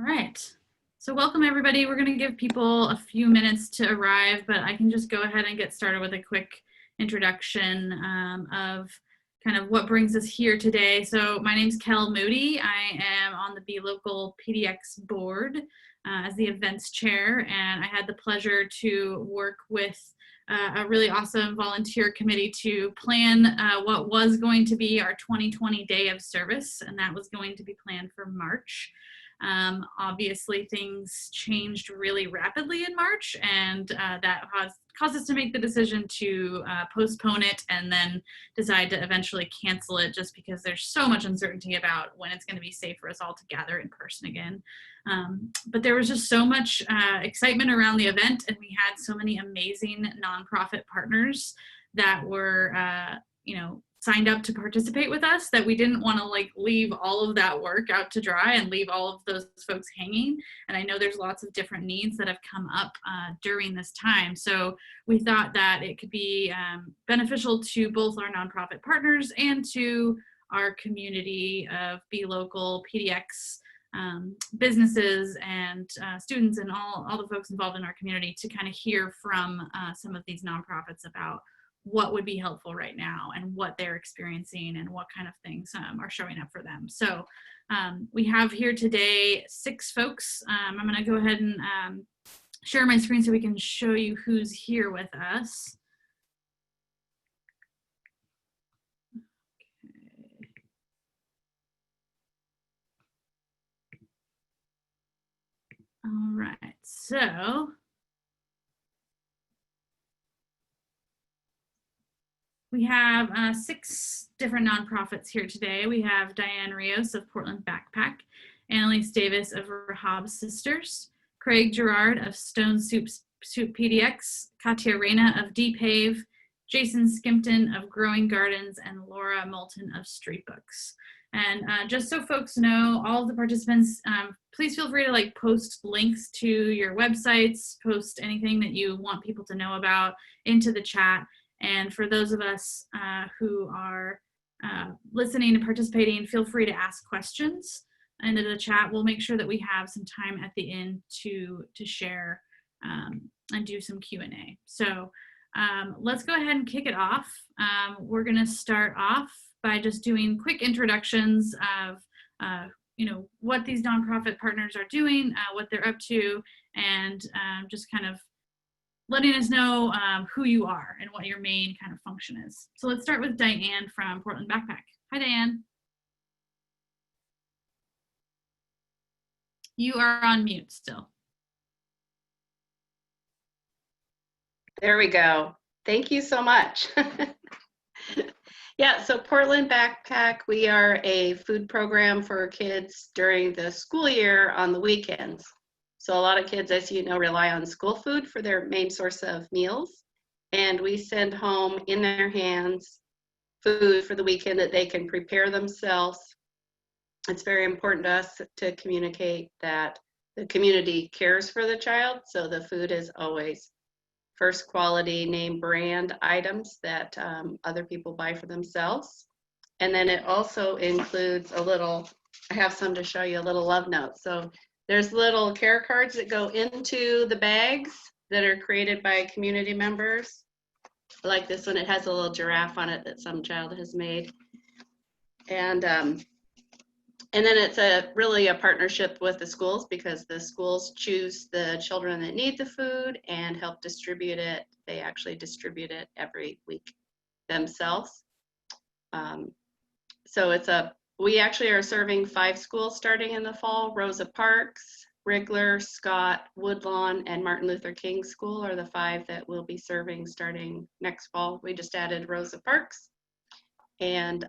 right. So welcome everybody. We're going to give people a few minutes to arrive, but I can just go ahead and get started with a quick introduction of kind of what brings us here today. So my name's Kel Moody. I am on the Local PDX board as the events chair, and I had the pleasure to work with a really awesome volunteer committee to plan what was going to be our 2020 day of service, and that was going to be planned for March. Obviously, things changed really rapidly in March, and that caused us to make the decision to postpone it and then decide to eventually cancel it just because there's so much uncertainty about when it's going to be safe for us all to gather in person again. But there was just so much excitement around the event, and we had so many amazing nonprofit partners that were, signed up to participate with us that we didn't want to leave all of that work out to dry and leave all of those folks hanging. And I know there's lots of different needs that have come up during this time. So we thought that it could be beneficial to both our nonprofit partners and to our community of Be Local PDX businesses and students and all the folks involved in our community to kind of hear from some of these nonprofits about what would be helpful right now and what they're experiencing and what kind of things are showing up for them. So we have here today 6 folks. I'm going to go ahead and share my screen so we can show you who's here with us. Okay. All right, so we have 6 different nonprofits here today. We have Diane Rios of Portland Backpack, Annalise Davis of Rahab Sisters, Craig Gerard of Stone Soup PDX, Katya Reyna of Depave, Jason Skimpton of Growing Gardens, and Laura Moulton of Street Books. And just so folks know, all of the participants, please feel free to post links to your websites, post anything that you want people to know about into the chat. And for those of us who are listening and participating, feel free to ask questions into the chat. We'll make sure that we have some time at the end to share and do some Q&A. So let's go ahead and kick it off. We're going to start off by just doing quick introductions of what these nonprofit partners are doing, what they're up to, and just kind of letting us know who you are and what your main kind of function is. So let's start with Diane from Portland Backpack. Hi, Diane. You are on mute still. There we go. Thank you so much. Yeah, so Portland Backpack, we are a food program for kids during the school year on the weekends. So a lot of kids, as you know, rely on school food for their main source of meals. And we send home in their hands food for the weekend that they can prepare themselves. It's very important to us to communicate that the community cares for the child. So the food is always first quality name brand items that other people buy for themselves. And then it also includes a little, I have some to show you, a little love note. So there's little care cards that go into the bags that are created by community members. Like this one, it has a little giraffe on it that some child has made. And then it's really a partnership with the schools, because the schools choose the children that need the food and help distribute it. They actually distribute it every week themselves. So we actually are serving 5 schools starting in the fall. Rosa Parks, Rigler, Scott, Woodlawn, and Martin Luther King School are the 5 that we'll be serving starting next fall. We just added Rosa Parks. And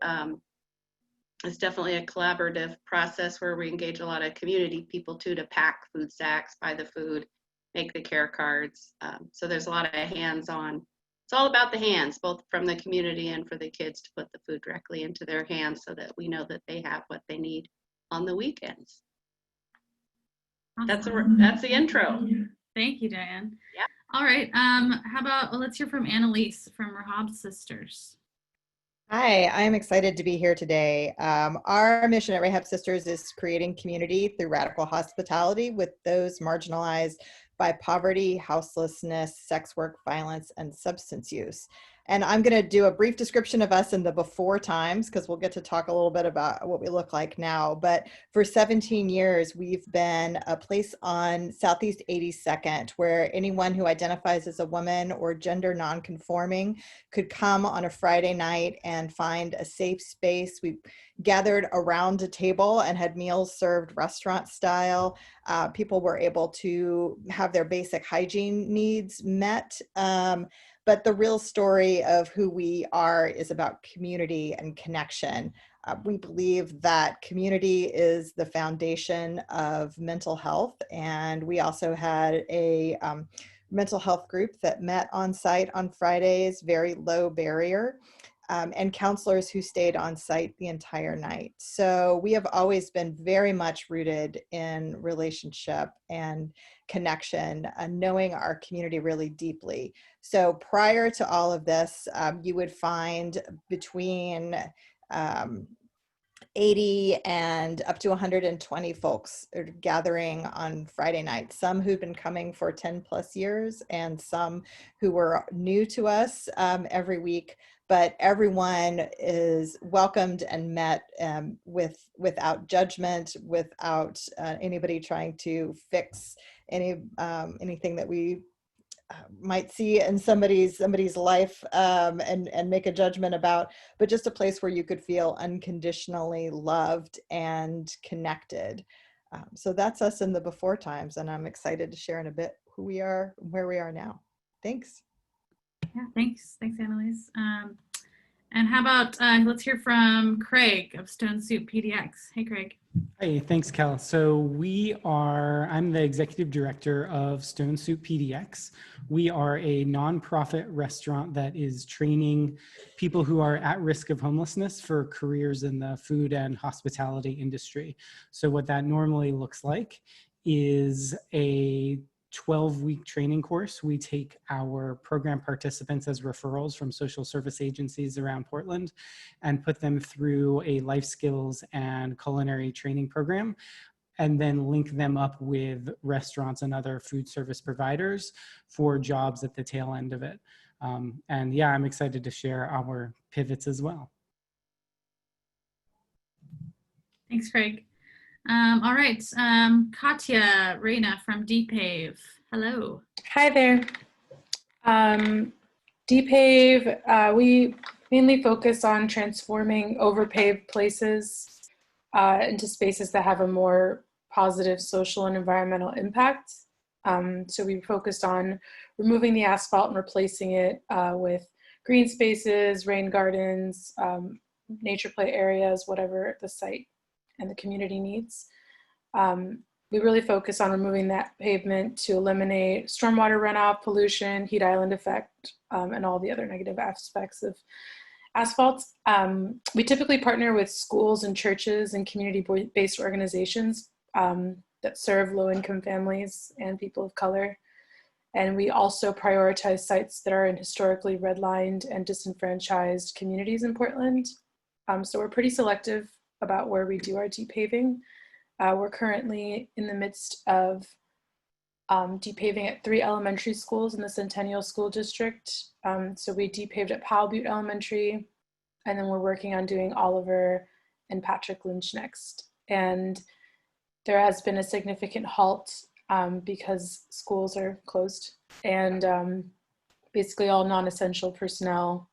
it's definitely a collaborative process where we engage a lot of community people too to pack food sacks, buy the food, make the care cards. So there's a lot of hands-on. It's all about the hands, both from the community and for the kids, to put the food directly into their hands so that we know that they have what they need on the weekends. Awesome. That's the intro. Thank you, Diane. Yeah. All right. How about let's hear from Annalise from Rahab Sisters. Hi, I'm excited to be here today. Our mission at Rahab Sisters is creating community through radical hospitality with those marginalized by poverty, houselessness, sex work, violence, and substance use. And I'm going to do a brief description of us in the before times because we'll get to talk a little bit about what we look like now. But for 17 years, we've been a place on Southeast 82nd where anyone who identifies as a woman or gender nonconforming could come on a Friday night and find a safe space. We gathered around a table and had meals served restaurant style. People were able to have their basic hygiene needs met. But the real story of who we are is about community and connection. We believe that community is the foundation of mental health. And we also had a mental health group that met on site on Fridays, very low barrier, and counselors who stayed on site the entire night. So we have always been very much rooted in relationship and connection, knowing our community really deeply. So prior to all of this, you would find between um, 80 and up to 120 folks are gathering on Friday night. Some who've been coming for 10 plus years and some who were new to us every week. But everyone is welcomed and met without judgment, without anybody trying to fix anything that we might see in somebody's life and make a judgment about, but just a place where you could feel unconditionally loved and connected. So that's us in the before times, and I'm excited to share in a bit who we are, where we are now. Thanks. Yeah, thanks, Annalise. And how about let's hear from Craig of Stone Soup PDX. Hey, Craig. Hey, thanks, Kel. So I'm the executive director of Stone Soup PDX. We are a nonprofit restaurant that is training people who are at risk of homelessness for careers in the food and hospitality industry. So what that normally looks like is a 12-week training course. We take our program participants as referrals from social service agencies around Portland and put them through a life skills and culinary training program, and then link them up with restaurants and other food service providers for jobs at the tail end of it. And yeah, I'm excited to share our pivots as well. Thanks, Craig. All right, Katya Reina from Depave. Hello. Hi there. Depave, we mainly focus on transforming overpaved places into spaces that have a more positive social and environmental impact. So we focused on removing the asphalt and replacing it with green spaces, rain gardens, nature play areas, whatever the site and the community needs. We really focus on removing that pavement to eliminate stormwater runoff, pollution, heat island effect, and all the other negative aspects of asphalt. We typically partner with schools and churches and community-based organizations that serve low-income families and people of color. And we also prioritize sites that are in historically redlined and disenfranchised communities in Portland. So we're pretty selective about where we do our depaving. We're currently in the midst of depaving at 3 elementary schools in the Centennial School District. So we depaved at Powell Butte Elementary, and then we're working on doing Oliver and Patrick Lynch next. And there has been a significant halt because schools are closed, and basically all non-essential personnel,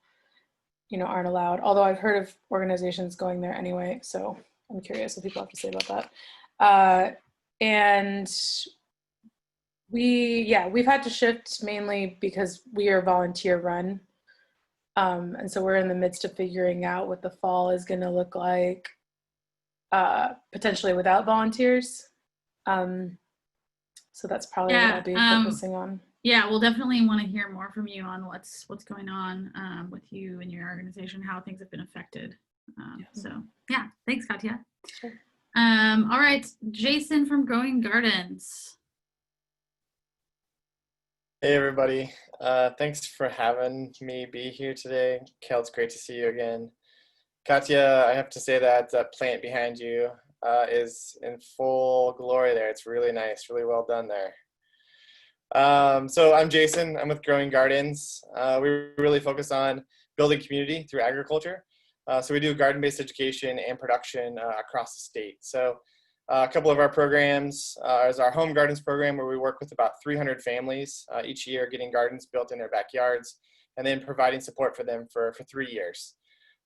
aren't allowed. Although I've heard of organizations going there anyway, so I'm curious what people have to say about that. And we've had to shift mainly because we are volunteer run. And so we're in the midst of figuring out what the fall is going to look like, potentially without volunteers. So that's probably what I'll be focusing on. Yeah, we'll definitely want to hear more from you on what's going on with you and your organization, how things have been affected. So yeah, thanks, Katya. Sure. All right, Jason from Growing Gardens. Hey everybody, thanks for having me be here today. Kel, it's great to see you again. Katya, I have to say that that plant behind you is in full glory there. It's really nice, really well done there. So I'm Jason. I'm with Growing Gardens. We really focus on building community through agriculture. So we do garden-based education and production across the state. So a couple of our programs is our Home Gardens program, where we work with about 300 families each year, getting gardens built in their backyards, and then providing support for them for 3 years.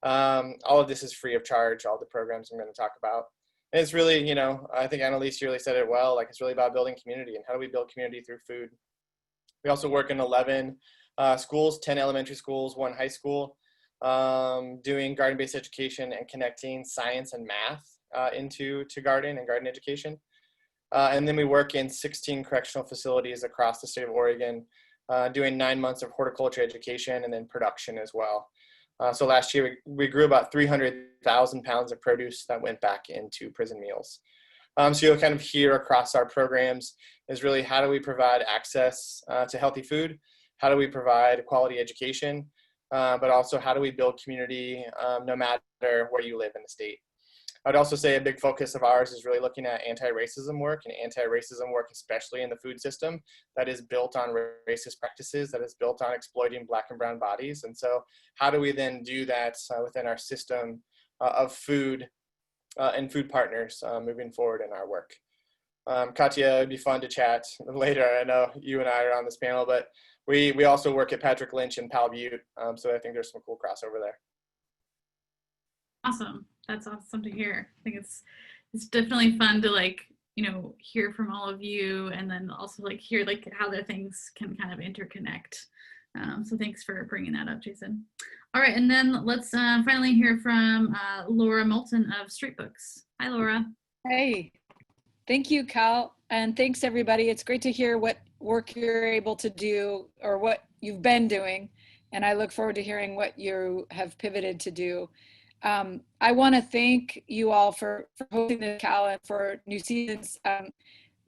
All of this is free of charge, all the programs I'm going to talk about. And it's really, you know, I think Annalise really said it well, like it's really about building community, and how do we build community through food. We also work in 11 schools, 10 elementary schools, 1 high school, doing garden-based education and connecting science and math into garden and garden education. And then we work in 16 correctional facilities across the state of Oregon, doing 9 months of horticulture education and then production as well. So last year we grew about 300,000 pounds of produce that went back into prison meals. So you'll kind of hear across our programs is really how do we provide access to healthy food? How do we provide quality education? But also how do we build community no matter where you live in the state? I'd also say a big focus of ours is really looking at anti-racism work, and anti-racism work, especially in the food system, that is built on racist practices, that is built on exploiting Black and brown bodies. And so how do we then do that within our system of food and food partners moving forward in our work? Katya, it'd be fun to chat later. I know you and I are on this panel, but we also work at Patrick Lynch and Pal Butte, so I think there's some cool crossover there. Awesome. That's awesome to hear. I think it's definitely fun to, like, you know, hear from all of you, and then also like hear like how the things can kind of interconnect. So thanks for bringing that up, Jason. All right, and then let's finally hear from Laura Moulton of Street Books. Hi, Laura. Hey, thank you, Cal, and thanks everybody. It's great to hear what work you're able to do or what you've been doing, and I look forward to hearing what you have pivoted to do. I want to thank you all for hosting this, Cal, and for New Seasons.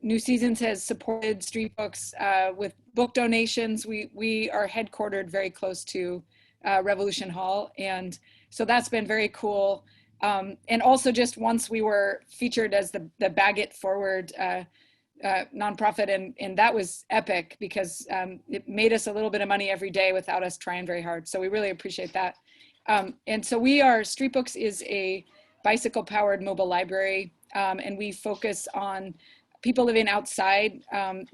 New Seasons has supported Street Books with book donations. We are headquartered very close to Revolution Hall, and so that's been very cool. And also, just once we were featured as the Bag It Forward nonprofit, and that was epic because it made us a little bit of money every day without us trying very hard. So we really appreciate that. And so Street Books is a bicycle-powered mobile library, and we focus on people living outside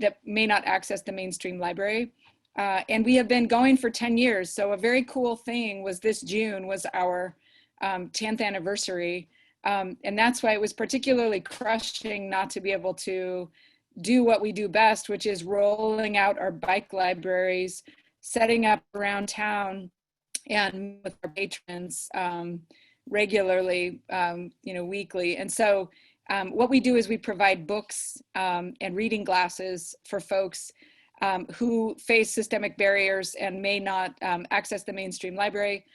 that may not access the mainstream library. And we have been going for 10 years. So a very cool thing was this June was our 10th anniversary. And that's why it was particularly crushing not to be able to do what we do best, which is rolling out our bike libraries, setting up around town, and with our patrons regularly, weekly. And so what we do is we provide books and reading glasses for folks who face systemic barriers and may not access the mainstream library.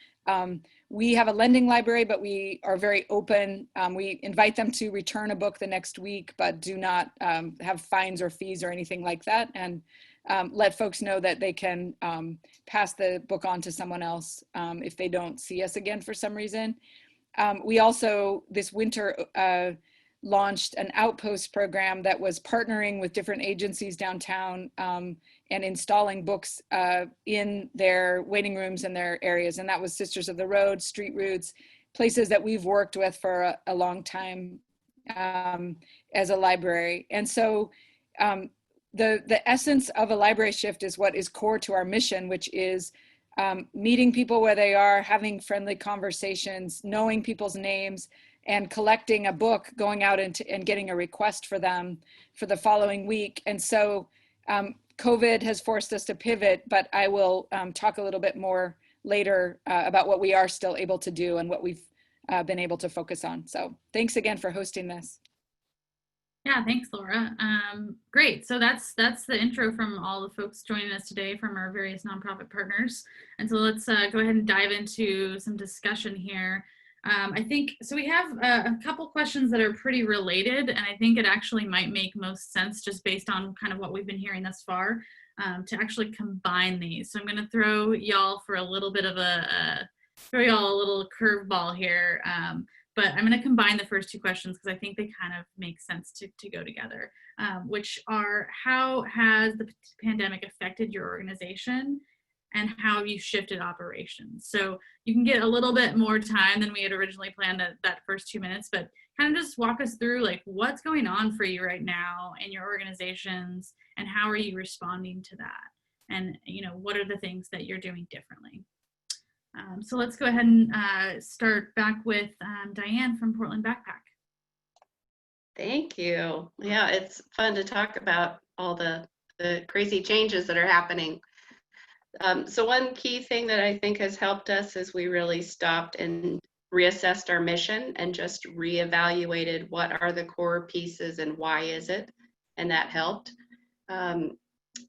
We have a lending library, but we are very open. We invite them to return a book the next week, but do not have fines or fees or anything like that. And let folks know that they can pass the book on to someone else if they don't see us again for some reason. We also, this winter, launched an outpost program that was partnering with different agencies downtown and installing books in their waiting rooms and their areas. And that was Sisters of the Road, Street Roots, places that we've worked with for a long time as a library. And so the essence of a library shift is what is core to our mission, which is meeting people where they are, having friendly conversations, knowing people's names, and collecting a book, going out and getting a request for them for the following week. And so COVID has forced us to pivot, but I will talk a little bit more later about what we are still able to do and what we've been able to focus on. So thanks again for hosting this. Yeah, thanks, Laura. Great. So that's the intro from all the folks joining us today from our various nonprofit partners. And so let's go ahead and dive into some discussion here. I think, so we have a couple questions that are pretty related, and I think it actually might make most sense just based on kind of what we've been hearing thus far to actually combine these. So I'm going to throw y'all for a little bit of a throw you all a little curveball here. But I'm going to combine the first two questions because I think they kind of make sense to go together, which are, how has the pandemic affected your organization and how have you shifted operations? So you can get a little bit more time than we had originally planned that first 2 minutes, but kind of just walk us through like what's going on for you right now in your organizations and how are you responding to that? And, you know, what are the things that you're doing differently? So let's go ahead and start back with Diane from Portland Backpack. Thank you. Yeah, it's fun to talk about all the crazy changes that are happening. So one key thing that I think has helped us is we really stopped and reassessed our mission and just reevaluated what are the core pieces and why is it, and that helped.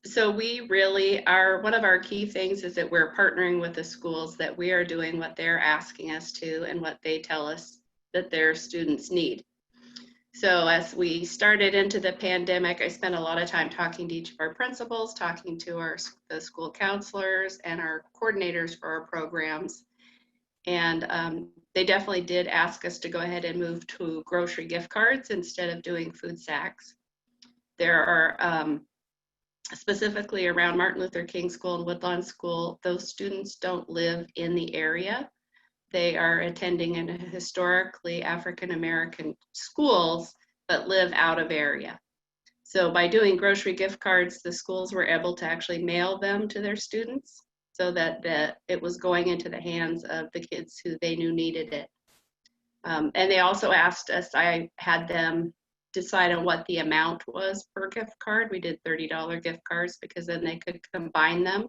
So we really are, one of our key things is that we're partnering with the schools, that we are doing what they're asking us to and what they tell us that their students need. So as we started into the pandemic, I spent a lot of time talking to each of our principals, talking to the school counselors and our coordinators for our programs. And they definitely did ask us to go ahead and move to grocery gift cards instead of doing food sacks. There are, specifically around Martin Luther King School and Woodlawn School, those students don't live in the area. They are attending in historically African-American schools, but live out of area. So by doing grocery gift cards, the schools were able to actually mail them to their students so that it was going into the hands of the kids who they knew needed it. And they also asked us, I had them decide on what the amount was per gift card. We did $30 gift cards because then they could combine them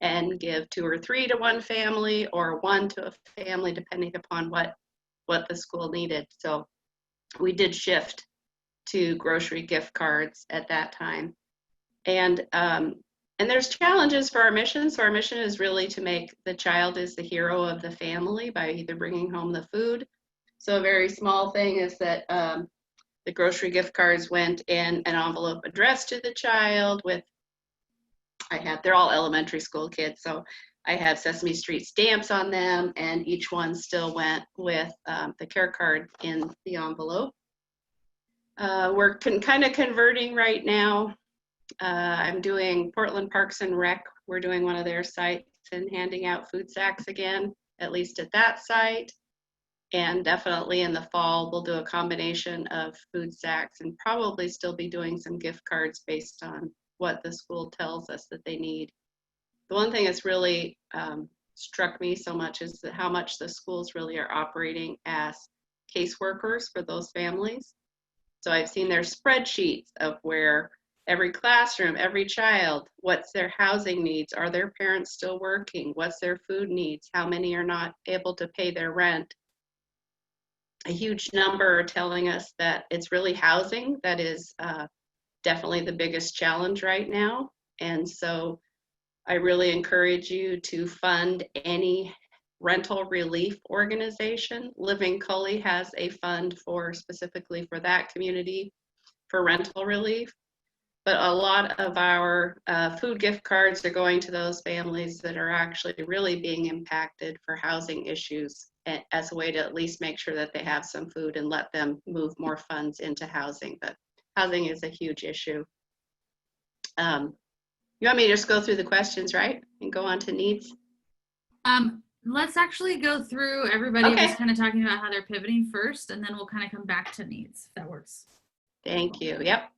and give 2 or 3 to one family or 1 to a family, depending upon what the school needed. So we did shift to grocery gift cards at that time. And there's challenges for our mission. So our mission is really to make the child is the hero of the family by either bringing home the food. So a very small thing is that the grocery gift cards went in an envelope addressed to the child with, they're all elementary school kids, so I have Sesame Street stamps on them, and each one still went with the care card in the envelope. We're kind of converting right now. I'm doing Portland Parks and Rec. We're doing one of their sites and handing out food sacks again, at least at that site. And definitely in the fall, we'll do a combination of food sacks and probably still be doing some gift cards based on what the school tells us that they need. The one thing that's really struck me so much is that how much the schools really are operating as caseworkers for those families. So I've seen their spreadsheets of where every classroom, every child, what's their housing needs, are their parents still working, what's their food needs, how many are not able to pay their rent. A huge number are telling us that it's really housing that is definitely the biggest challenge right now. And so I really encourage you to fund any rental relief organization. Living Cully has a fund specifically for that community for rental relief. But a lot of our food gift cards are going to those families that are actually really being impacted for housing issues, as a way to at least make sure that they have some food and let them move more funds into housing. But housing is a huge issue. You want me to just go through the questions, right? And go on to needs? Let's actually go through everybody Okay. just kind of talking about how they're pivoting first, and then we'll kind of come back to needs, if that works. Thank you. Yep.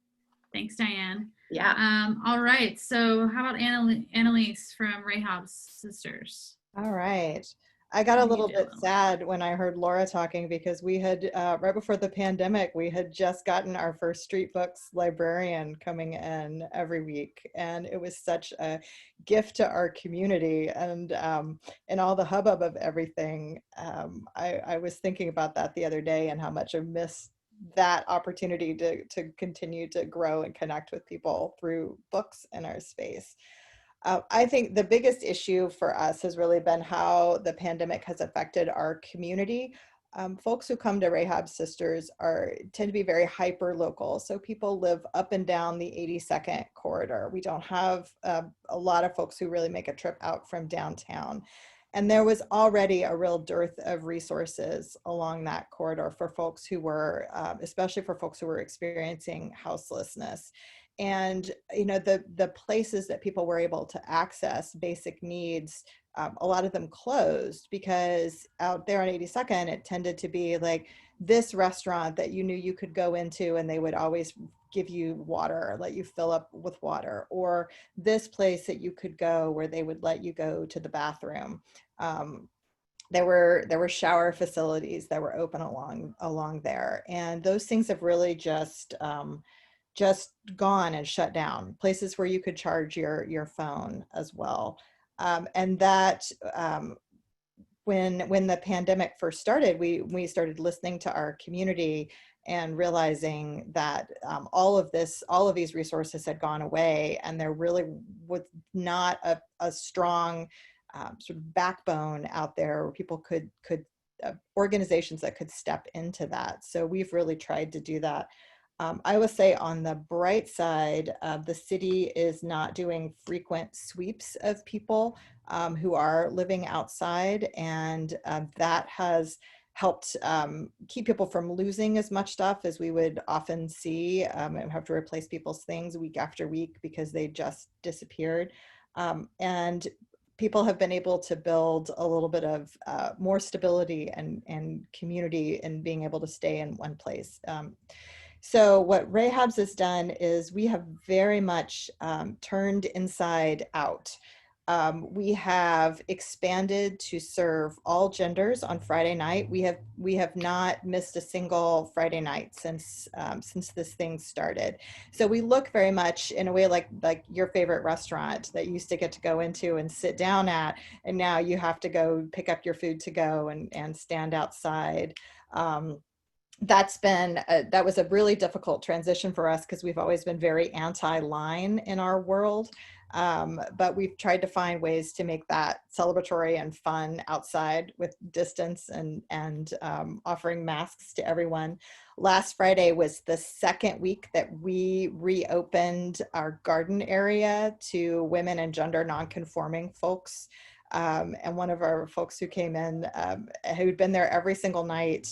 Thanks, Diane. Yeah. All right. So how about Annalise from Rahab's Sisters? All right. I got a little bit sad when I heard Laura talking because we had, right before the pandemic, we had just gotten our first Street Books librarian coming in every week. And it was such a gift to our community and all the hubbub of everything. I was thinking about that the other day and how much I missed that opportunity to continue to grow and connect with people through books in our space. I think the biggest issue for us has really been how the pandemic has affected our community. Folks who come to Rahab Sisters tend to be very hyper local. So people live up and down the 82nd corridor. We don't have a lot of folks who really make a trip out from downtown. And there was already a real dearth of resources along that corridor for folks who were, especially for folks who were experiencing houselessness. And, you know, the places that people were able to access basic needs, a lot of them closed, because out there on 82nd, it tended to be like this restaurant that you knew you could go into and they would always give you water, let you fill up with water, or this place that you could go where they would let you go to the bathroom. There were shower facilities that were open along there, and those things have really just gone and shut down. Places where you could charge your phone as well, and that. When the pandemic first started, we started listening to our community and realizing that all of these resources had gone away, and there really was not a strong sort of backbone out there where people could organizations that could step into that. So we've really tried to do that. I will say, on the bright side, the city is not doing frequent sweeps of people who are living outside, and that has helped keep people from losing as much stuff as we would often see, and have to replace people's things week after week because they just disappeared. And people have been able to build a little bit of more stability and community and being able to stay in one place. So what Rahab's has done is we have very much turned inside out. We have expanded to serve all genders on Friday night. We have not missed a single Friday night since this thing started. So we look very much in a way like your favorite restaurant that you used to get to go into and sit down at, and now you have to go pick up your food to go and stand outside. That was a really difficult transition for us because we've always been very anti-line in our world. But we've tried to find ways to make that celebratory and fun outside with distance and offering masks to everyone. Last Friday was the second week that we reopened our garden area to women and gender nonconforming folks. And one of our folks who came in, who'd been there every single night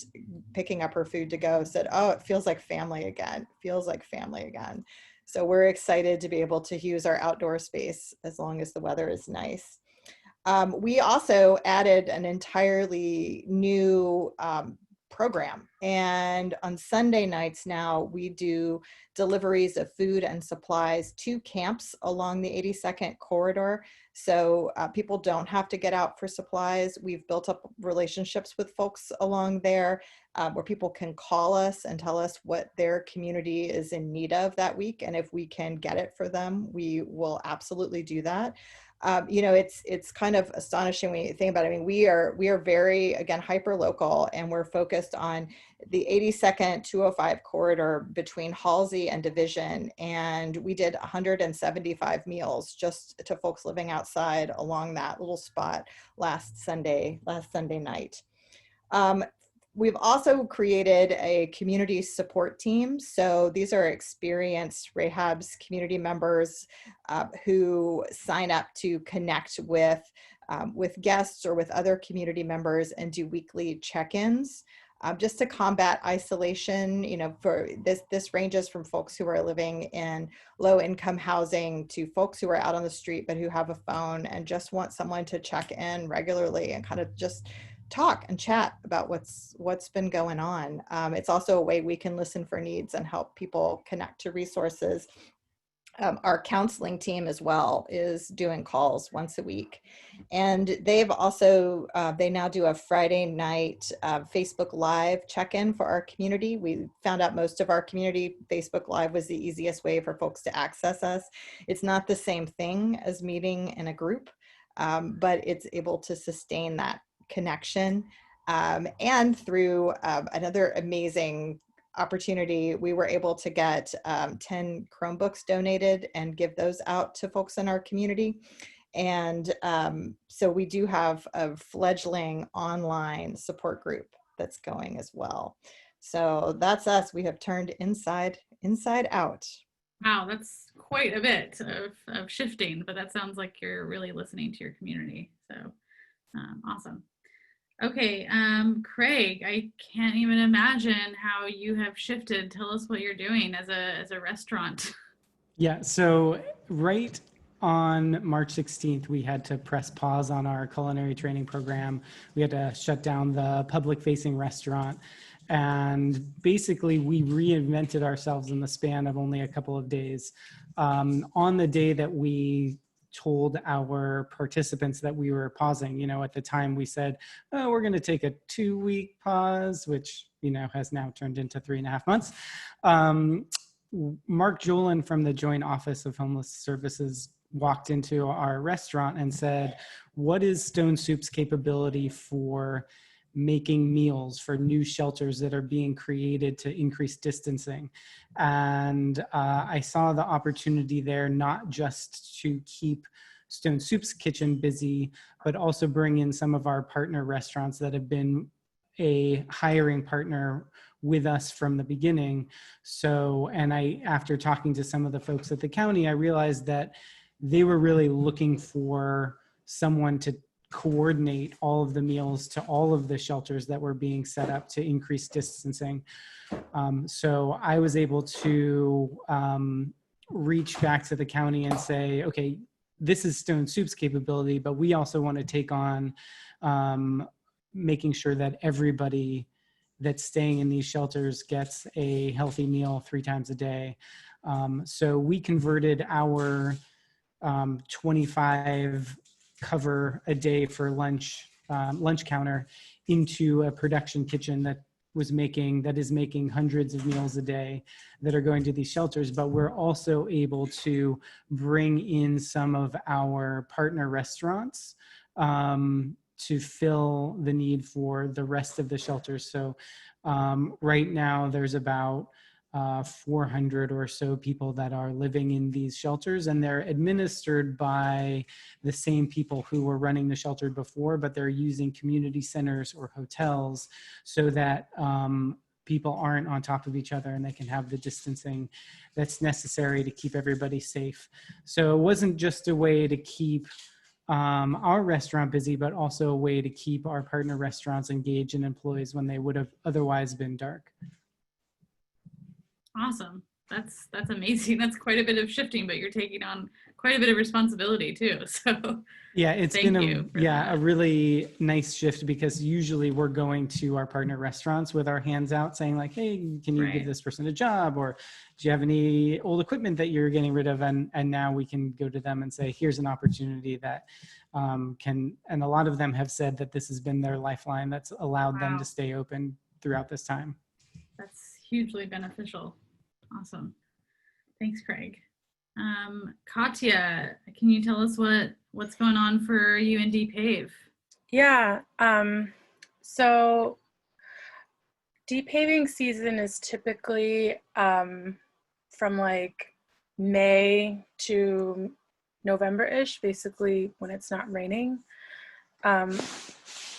picking up her food to go, said, "Oh, it feels like family again. It feels like family again." So we're excited to be able to use our outdoor space as long as the weather is nice. We also added an entirely new program. And on Sunday nights now, we do deliveries of food and supplies to camps along the 82nd corridor. So people don't have to get out for supplies. We've built up relationships with folks along there where people can call us and tell us what their community is in need of that week. And if we can get it for them, we will absolutely do that. You know, it's kind of astonishing when you think about it. I mean, we are very, again, hyper local, and we're focused on the 82nd 205 corridor between Halsey and Division. And we did 175 meals just to folks living outside along that little spot last Sunday night. We've also created a community support team. So these are experienced Rahab's community members who sign up to connect with guests or with other community members and do weekly check-ins. Just to combat isolation, you know, for this ranges from folks who are living in low-income housing to folks who are out on the street but who have a phone and just want someone to check in regularly and kind of just talk and chat about what's been going on. It's also a way we can listen for needs and help people connect to resources. Our counseling team as well is doing calls once a week. And they've also, they now do a Friday night Facebook Live check-in for our community. We found out most of our community Facebook Live was the easiest way for folks to access us. It's not the same thing as meeting in a group, but it's able to sustain that connection. And through another amazing opportunity, we were able to get 10 Chromebooks donated and give those out to folks in our community. And so we do have a fledgling online support group that's going as well. So that's us. We have turned inside out. Wow, that's quite a bit of shifting, but that sounds like you're really listening to your community. So Awesome. Okay, Craig, I can't even imagine how you have shifted. Tell us what you're doing as a restaurant. Yeah, so right on March 16th, we had to press pause on our culinary training program. We had to shut down the public-facing restaurant. And basically, we reinvented ourselves in the span of only a couple of days. On the day that we told our participants that we were pausing, at the time we said, oh, we're going to take a 2-week pause, which, has now turned into 3.5 months. Mark Jolin from the Joint Office of Homeless Services walked into our restaurant and said, what is Stone Soup's capability for making meals for new shelters that are being created to increase distancing? And I saw the opportunity there, not just to keep Stone Soup's kitchen busy, but also bring in some of our partner restaurants that have been a hiring partner with us from the beginning. So, and after talking to some of the folks at the county, I realized that they were really looking for someone to coordinate all of the meals to all of the shelters that were being set up to increase distancing. So I was able to reach back to the county and say, okay, this is Stone Soup's capability, but we also want to take on making sure that everybody that's staying in these shelters gets a healthy meal 3 times a day. So we converted our 25 cover a day for lunch counter into a production kitchen that is making hundreds of meals a day that are going to these shelters. But we're also able to bring in some of our partner restaurants to fill the need for the rest of the shelters. So right now there's about 400 or so people that are living in these shelters, and they're administered by the same people who were running the shelter before, but they're using community centers or hotels so that people aren't on top of each other and they can have the distancing that's necessary to keep everybody safe. So it wasn't just a way to keep our restaurant busy, but also a way to keep our partner restaurants engaged and employees when they would have otherwise been dark. Awesome. That's amazing. That's quite a bit of shifting, but you're taking on quite a bit of responsibility too. So yeah, it's thank been you for a really nice shift, because usually we're going to our partner restaurants with our hands out saying like, hey, can you give this person a job? Or do you have any old equipment that you're getting rid of? And now we can go to them and say, here's an opportunity that and a lot of them have said that this has been their lifeline that's allowed them to stay open throughout this time. That's hugely beneficial. Awesome. Thanks, Craig. Katya, can you tell us what's going on for you in Depave? Yeah. So depaving season is typically from like May to November-ish, basically when it's not raining.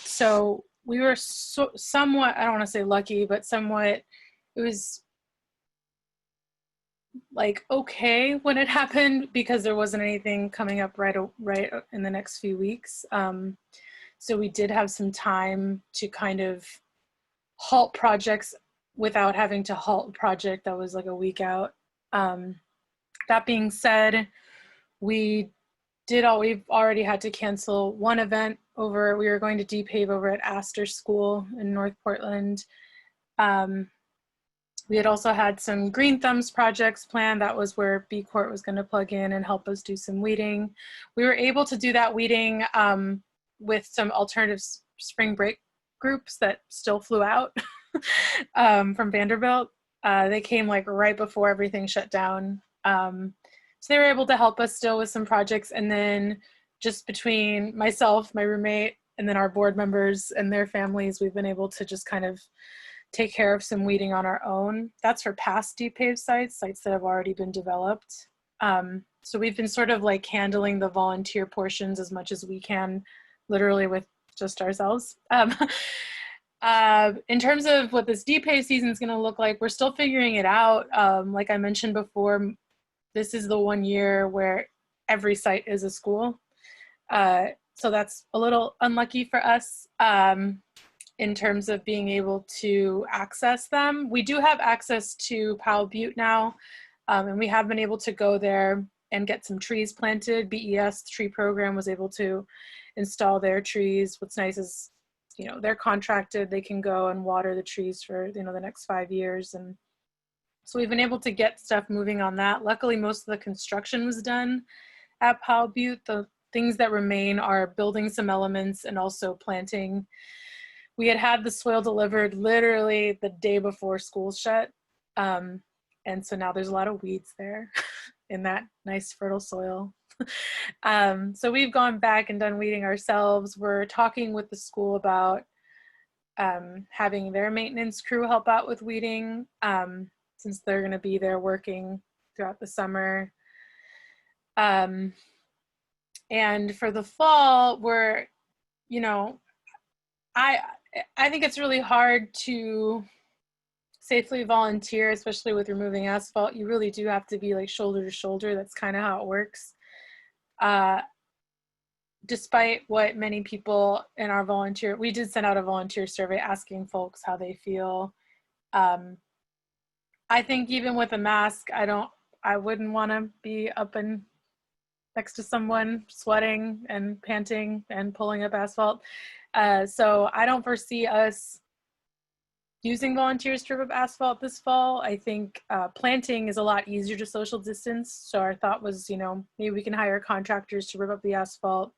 So we were somewhat, I don't want to say lucky, but somewhat, it was like okay when it happened because there wasn't anything coming up right in the next few weeks. So we did have some time to kind of halt projects without having to halt a project that was like a week out. That being said, we've already had to cancel one event we were going to Depave over at Astor School in North Portland. We had also had some Green Thumbs projects planned. That was where B Corp was going to plug in and help us do some weeding. We were able to do that weeding with some alternative spring break groups that still flew out from Vanderbilt. They came like right before everything shut down. So they were able to help us still with some projects. And then just between myself, my roommate, and then our board members and their families, we've been able to just kind of take care of some weeding on our own. That's for past Depave sites that have already been developed. So we've been sort of like handling the volunteer portions as much as we can, literally with just ourselves. In terms of what this Depave season is going to look like, we're still figuring it out. Like I mentioned before, this is the one year where every site is a school. So that's a little unlucky for us in terms of being able to access them. We do have access to Powell Butte now, and we have been able to go there and get some trees planted. BES tree program was able to install their trees. What's nice is, they're contracted. They can go and water the trees for, the next 5 years. And so we've been able to get stuff moving on that. Luckily, most of the construction was done at Powell Butte. The things that remain are building some elements and also planting. We had the soil delivered literally the day before school shut. And so now there's a lot of weeds there in that nice fertile soil. So we've gone back and done weeding ourselves. We're talking with the school about having their maintenance crew help out with weeding, since they're going to be there working throughout the summer. And for the fall, we're, I think it's really hard to safely volunteer, especially with removing asphalt. You really do have to be like shoulder to shoulder. That's kind of how it works. Despite what many people in our we did send out a volunteer survey asking folks how they feel. I think even with a mask, I wouldn't want to be up and next to someone sweating and panting and pulling up asphalt. So I don't foresee us using volunteers to rip up asphalt this fall. I think planting is a lot easier to social distance. So our thought was, maybe we can hire contractors to rip up the asphalt.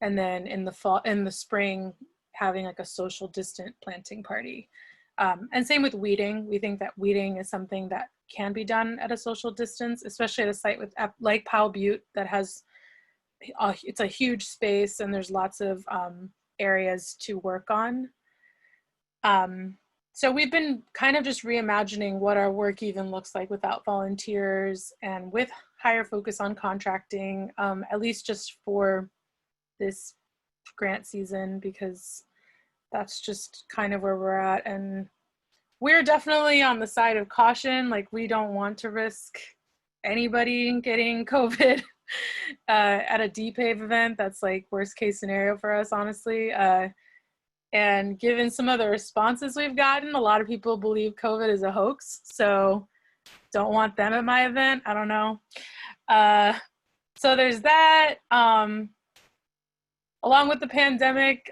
And then in the spring, having like a social distant planting party. And same with weeding. We think that weeding is something that can be done at a social distance, especially at a site like Powell Butte that has, it's a huge space and there's lots of areas to work on. So we've been kind of just reimagining what our work even looks like without volunteers and with higher focus on contracting, at least just for this grant season, because that's just kind of where we're at. And we're definitely on the side of caution. Like, we don't want to risk anybody getting COVID at a Depave event. That's like worst case scenario for us, honestly. And given some of the responses we've gotten, a lot of people believe COVID is a hoax. So don't want them at my event. I don't know. So there's that. Along with the pandemic,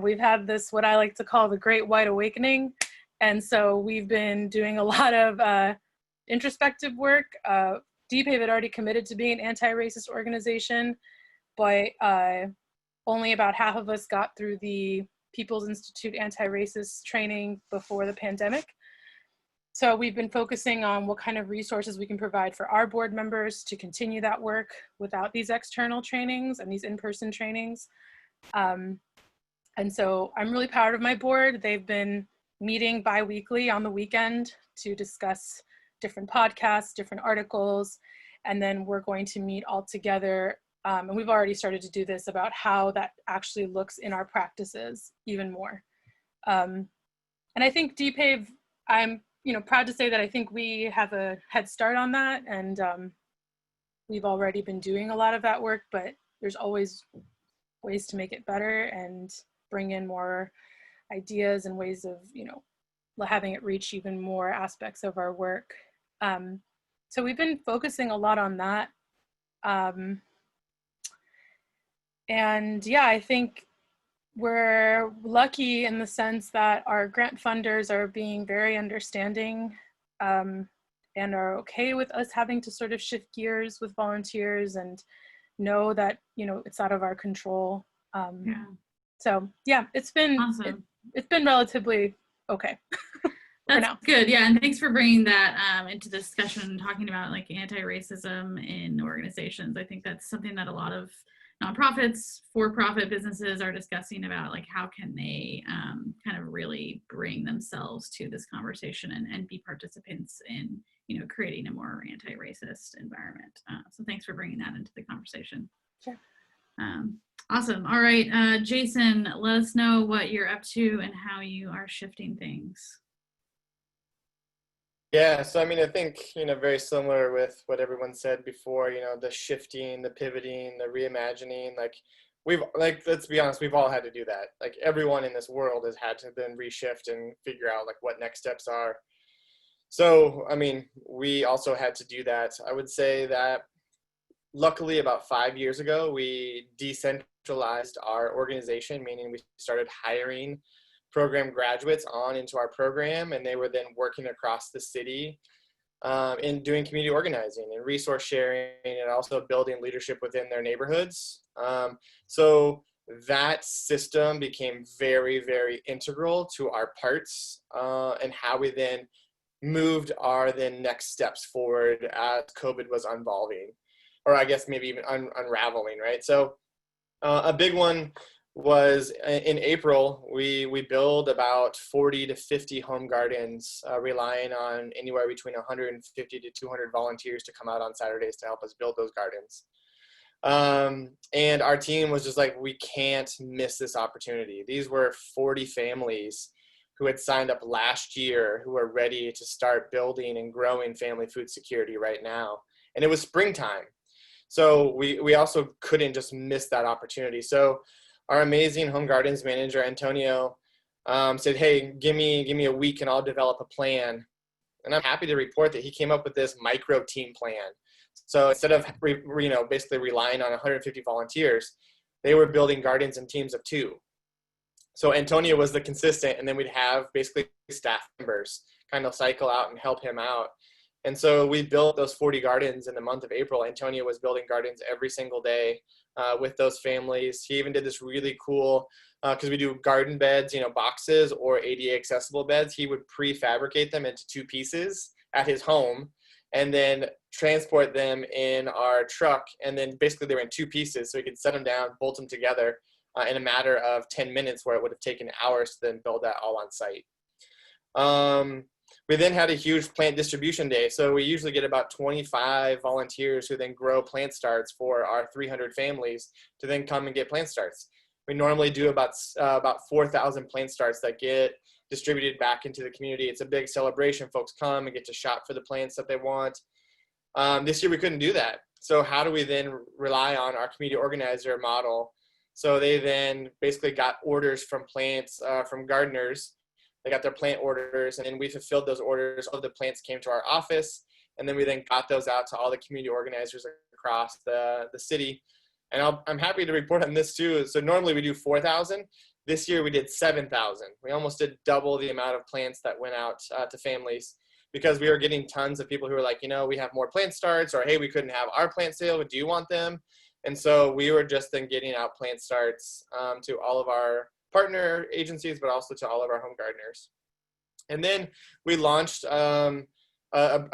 we've had this, what I like to call the Great White Awakening. And so we've been doing a lot of introspective work. Depave had already committed to being an anti-racist organization, but only about half of us got through the People's Institute anti-racist training before the pandemic. So we've been focusing on what kind of resources we can provide for our board members to continue that work without these external trainings and these in-person trainings. And so I'm really proud of my board. They've been meeting bi-weekly on the weekend to discuss different podcasts, different articles, and then we're going to meet all together. And we've already started to do this about how that actually looks in our practices even more. And I think Depave, I'm proud to say that I think we have a head start on that, and we've already been doing a lot of that work, but there's always ways to make it better and bring in more ideas and ways of, having it reach even more aspects of our work. So we've been focusing a lot on that. And yeah, I think we're lucky in the sense that our grant funders are being very understanding and are okay with us having to sort of shift gears with volunteers and know that, it's out of our control. Yeah. So yeah, it's been Awesome. It's been relatively okay. That's now. good. Yeah. And thanks for bringing that into discussion, talking about like anti-racism in organizations. I think that's something that a lot of nonprofits, for-profit businesses are discussing about, like, how can they kind of really bring themselves to this conversation and be participants in, creating a more anti-racist environment. So thanks for bringing that into the conversation. Sure. Awesome. All right, Jason, let us know what you're up to and how you are shifting things. Yeah, so I mean, I think, very similar with what everyone said before, the shifting, the pivoting, the reimagining, let's be honest, we've all had to do that. Like everyone in this world has had to then reshift and figure out like what next steps are. So, I mean, we also had to do that. I would say that luckily about 5 years ago, we decentralized our organization, meaning we started hiring program graduates on into our program, and they were then working across the city in doing community organizing and resource sharing, and also building leadership within their neighborhoods. So that system became very, very integral to our parts and how we then moved our then next steps forward as COVID was unvolving, or I guess maybe even unraveling, right? So a big one was in April, we build about 40 to 50 home gardens, relying on anywhere between 150 to 200 volunteers to come out on Saturdays to help us build those gardens. And our team was just like, we can't miss this opportunity. These were 40 families who had signed up last year who are ready to start building and growing family food security right now. And it was springtime. So we also couldn't just miss that opportunity. So our amazing home gardens manager, Antonio, said, hey, give me a week and I'll develop a plan. And I'm happy to report that he came up with this micro team plan. So instead of basically relying on 150 volunteers, they were building gardens in teams of 2. So Antonio was the consistent, and then we'd have basically staff members kind of cycle out and help him out. And so we built those 40 gardens in the month of April. Antonio was building gardens every single day with those families. He even did this really cool, because we do garden beds, boxes or ADA accessible beds. He would prefabricate them into 2 pieces at his home and then transport them in our truck. And then basically they were in 2 pieces, so he could set them down, bolt them together in a matter of 10 minutes, where it would have taken hours to then build that all on site. We then had a huge plant distribution day. So we usually get about 25 volunteers who then grow plant starts for our 300 families to then come and get plant starts. We normally do about 4,000 plant starts that get distributed back into the community. It's a big celebration. Folks come and get to shop for the plants that they want. This year we couldn't do that. So how do we then rely on our community organizer model? So they then basically got orders from plants, from gardeners. They got their plant orders, and then we fulfilled those orders. All of the plants came to our office, and then we then got those out to all the community organizers across the city. And I'm happy to report on this too. So normally we do 4,000. This year we did 7,000. We almost did double the amount of plants that went out to families, because we were getting tons of people who were like, we have more plant starts, or hey, we couldn't have our plant sale, but do you want them? And so we were just then getting out plant starts to all of our partner agencies, but also to all of our home gardeners. And then we launched a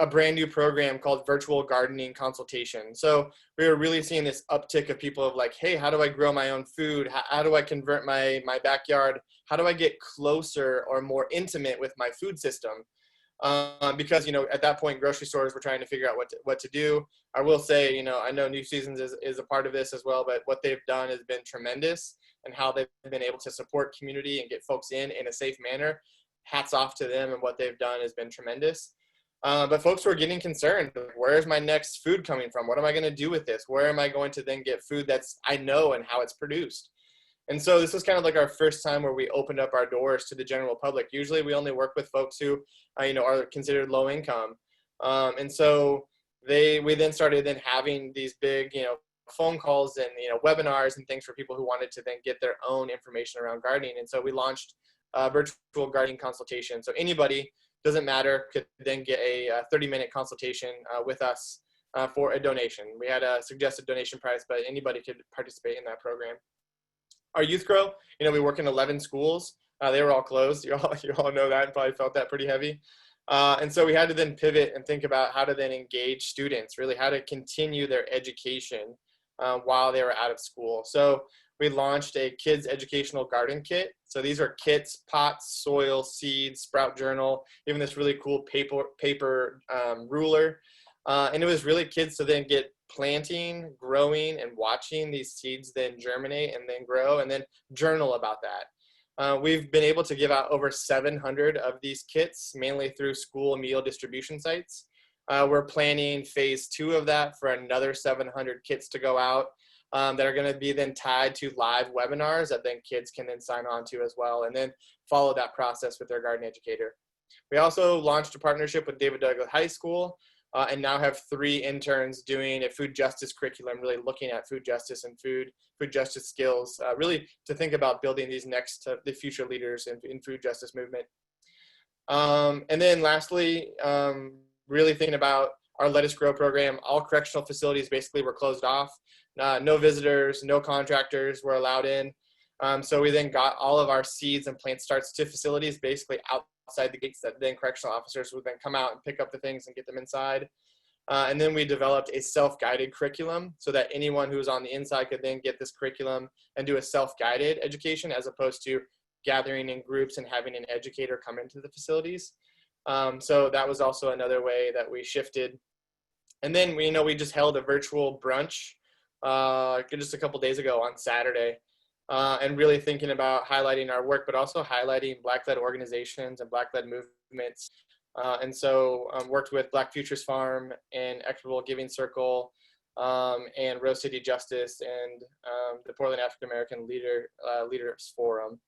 brand new program called Virtual Gardening Consultation. So we were really seeing this uptick of people of like, hey, how do I grow my own food? How do I convert my backyard? How do I get closer or more intimate with my food system? Because, at that point, grocery stores were trying to figure out what to do. I will say, I know New Seasons is a part of this as well, but what they've done has been tremendous, and how they've been able to support community and get folks in a safe manner. Hats off to them, and what they've done has been tremendous. But folks were getting concerned. Where's my next food coming from? What am I going to do with this? Where am I going to then get food that's I know and how it's produced? And so this was kind of like our first time where we opened up our doors to the general public. Usually we only work with folks who, are considered low income. And so we then started then having these big, phone calls and, webinars and things for people who wanted to then get their own information around gardening. And so we launched a virtual gardening consultation. So anybody, doesn't matter, could then get a 30-minute consultation with us for a donation. We had a suggested donation price, but anybody could participate in that program. Our youth grow, we work in 11 schools. They were all closed. You all know that and probably felt that pretty heavy. And so we had to then pivot and think about how to then engage students, really how to continue their education while they were out of school. So we launched a kids educational garden kit. So these are kits, pots, soil, seeds, sprout journal, even this really cool paper ruler. And it was really kids to then get planting, growing, and watching these seeds then germinate and then grow, and then journal about that. We've been able to give out over 700 of these kits, mainly through school meal distribution sites. We're planning phase 2 of that for another 700 kits to go out that are going to be then tied to live webinars that then kids can then sign on to as well, and then follow that process with their garden educator. We also launched a partnership with David Douglas High School and now have 3 interns doing a food justice curriculum, really looking at food justice and food justice skills, really to think about building these the future leaders in food justice movement. And then lastly, really thinking about our Let Us Grow program. All correctional facilities basically were closed off. No visitors, no contractors were allowed in. So we then got all of our seeds and plant starts to facilities basically outside the gates, that then correctional officers would then come out and pick up the things and get them inside. And then we developed a self-guided curriculum so that anyone who was on the inside could then get this curriculum and do a self-guided education, as opposed to gathering in groups and having an educator come into the facilities. So that was also another way that we shifted. And then we just held a virtual brunch just a couple days ago on Saturday, and really thinking about highlighting our work, but also highlighting Black-led organizations and Black-led movements. And so worked with Black Futures Farm and Equitable Giving Circle and Rose City Justice and the Portland African American Leaders Forum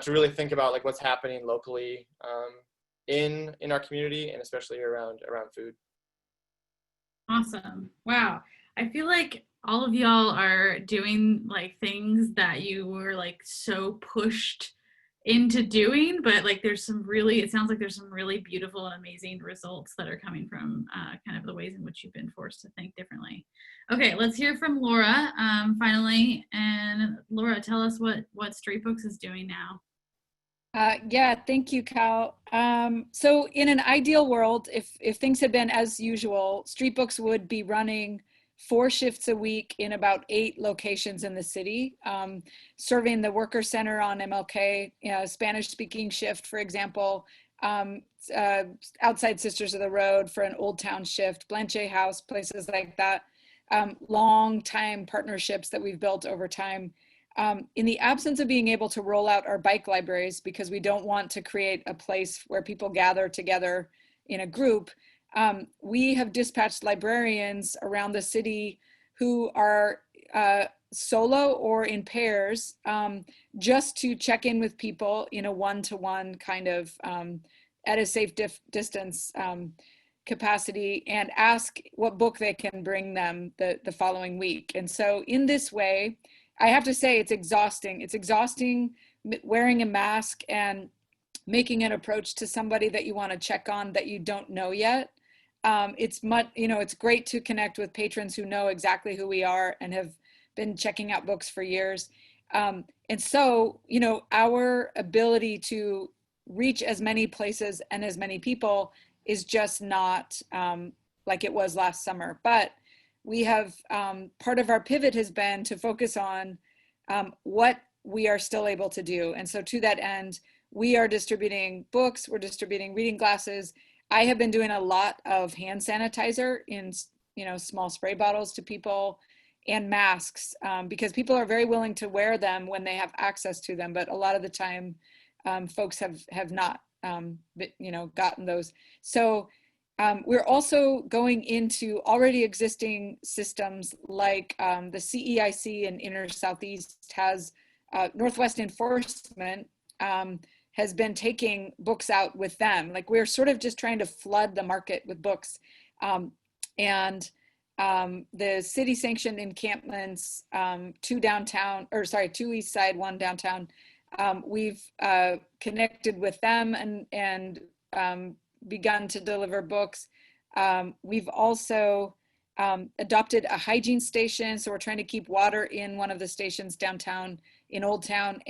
to really think about like what's happening locally in our community, and especially around food. Awesome. Wow. I feel like all of y'all are doing like things that you were like so pushed into doing, but like it sounds like there's some really beautiful and amazing results that are coming from kind of the ways in which you've been forced to think differently. Okay, let's hear from Laura finally. And Laura, tell us what Street Books is doing now. Yeah, thank you, Cal. So in an ideal world, if things had been as usual, Street Books would be running 4 shifts a week in about 8 locations in the city, serving the Worker Center on MLK, Spanish-speaking shift, for example, outside Sisters of the Road for an Old Town shift, Blanche House, places like that, long-time partnerships that we've built over time. In the absence of being able to roll out our bike libraries, because we don't want to create a place where people gather together in a group, we have dispatched librarians around the city who are solo or in pairs, just to check in with people in a one-to-one kind of at a safe distance capacity, and ask what book they can bring them the following week. And so in this way, I have to say it's exhausting. It's exhausting wearing a mask and making an approach to somebody that you want to check on that you don't know yet. It's great to connect with patrons who know exactly who we are and have been checking out books for years. And so, our ability to reach as many places and as many people is just not like it was last summer. But we have, part of our pivot has been to focus on what we are still able to do. And so to that end, we are distributing books, we're distributing reading glasses. I have been doing a lot of hand sanitizer in, small spray bottles to people, and masks, because people are very willing to wear them when they have access to them. But a lot of the time, folks have not, gotten those. So we're also going into already existing systems like the CEIC in Inner Southeast has Northwest Enforcement has been taking books out with them. Like we're sort of just trying to flood the market with books. And the city sanctioned encampments, 2 east side, 1 downtown. We've connected with them and begun to deliver books. We've also adopted a hygiene station. So we're trying to keep water in one of the stations downtown in Old Town,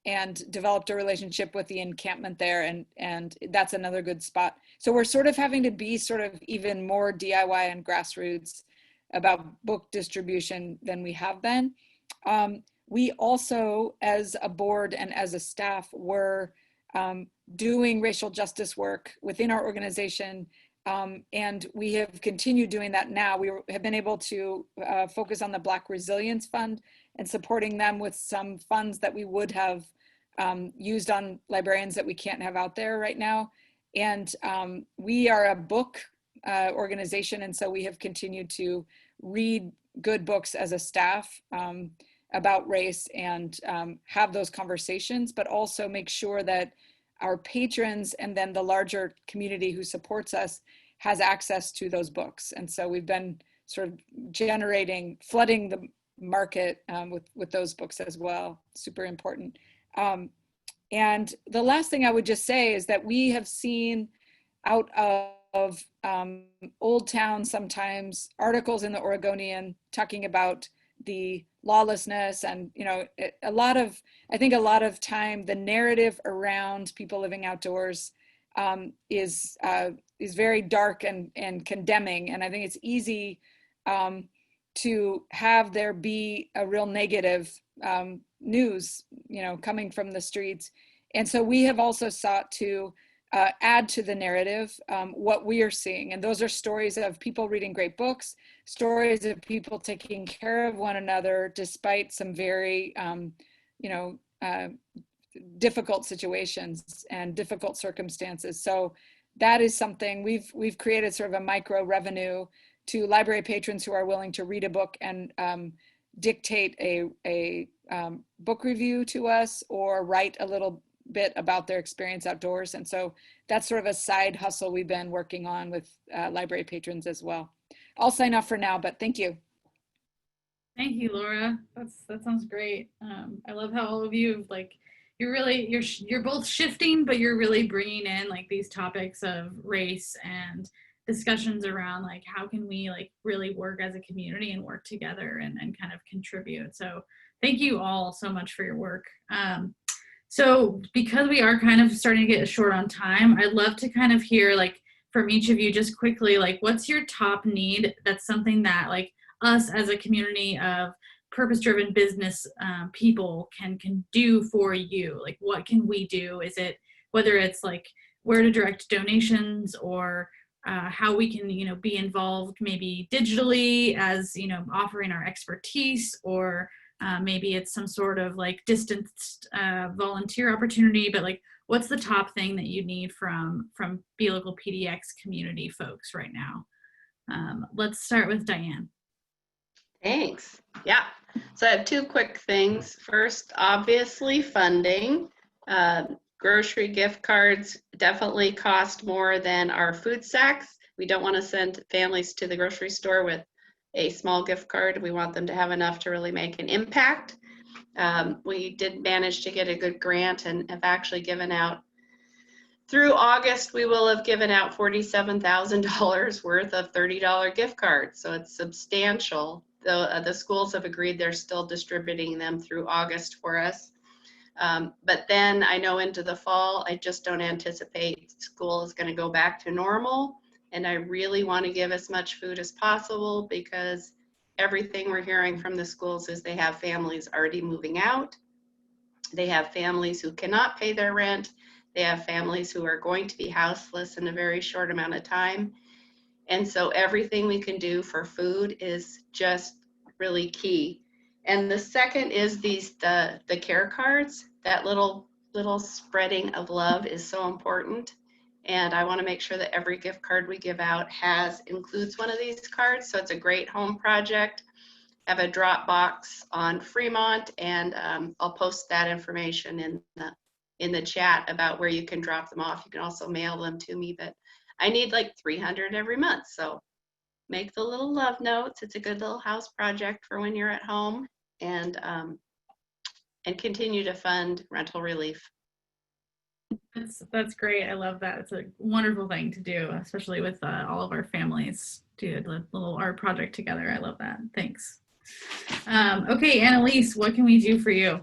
and developed a relationship with the encampment there. And that's another good spot. So we're sort of having to be sort of even more DIY and grassroots about book distribution than we have been. We also, as a board and as a staff, were doing racial justice work within our organization And we have continued doing that now. We have been able to focus on the Black Resilience Fund and supporting them with some funds that we would have used on librarians that we can't have out there right now. And we are a book organization, and so we have continued to read good books as a staff about race and have those conversations, but also make sure that our patrons and then the larger community who supports us has access to those books. And so we've been sort of flooding the market with those books as well. Super important. And the last thing I would just say is that we have seen out of Old Town sometimes articles in the Oregonian talking about the lawlessness, and I think a lot of time the narrative around people living outdoors is very dark and condemning, and I think it's easy to have there be a real negative news coming from the streets. And so we have also sought to add to the narrative what we are seeing. And those are stories of people reading great books, stories of people taking care of one another despite some very, difficult situations and difficult circumstances. So that is something we've created, sort of a micro revenue to library patrons who are willing to read a book and dictate a book review to us or write a little bit about their experience outdoors. And so that's sort of a side hustle we've been working on with library patrons as well. I'll sign off for now, but thank you. Thank you, Laura. That sounds great. I love how all of you you're both shifting, but you're really bringing in like these topics of race and discussions around like how can we like really work as a community and work together and kind of contribute. So thank you all so much for your work. So because we are kind of starting to get short on time, I'd love to kind of hear like from each of you just quickly, like what's your top need? That's something that like us as a community of purpose-driven business people can do for you. Like what can we do? Is it whether it's like where to direct donations or how we can be involved maybe digitally as offering our expertise, or maybe it's some sort of like distanced volunteer opportunity, but like what's the top thing that you need from Be Local PDX community folks right now? Let's start with Diane. Thanks. Yeah. So I have two quick things. First, obviously funding. Grocery gift cards definitely cost more than our food sacks. We don't want to send families to the grocery store with a small gift card. We want them to have enough to really make an impact. We did manage to get a good grant and have actually given out, through August, we will have given out $47,000 worth of $30 gift cards. So it's substantial. The schools have agreed they're still distributing them through August for us. But then I know into the fall, I just don't anticipate school is going to go back to normal. And I really want to give as much food as possible because everything we're hearing from the schools is they have families already moving out. They have families who cannot pay their rent. They have families who are going to be houseless in a very short amount of time. And so everything we can do for food is just really key. And the second is the care cards. That little spreading of love is so important. And I want to make sure that every gift card we give out includes one of these cards. So it's a great home project. I have a drop box on Fremont, and I'll post that information in the chat about where you can drop them off. You can also mail them to me, but I need like 300 every month. So make the little love notes. It's a good little house project for when you're at home, and continue to fund rental relief. That's great. I love that. It's a wonderful thing to do, especially with all of our families do a little art project together. I love that. Thanks. Okay, Annalise, what can we do for you?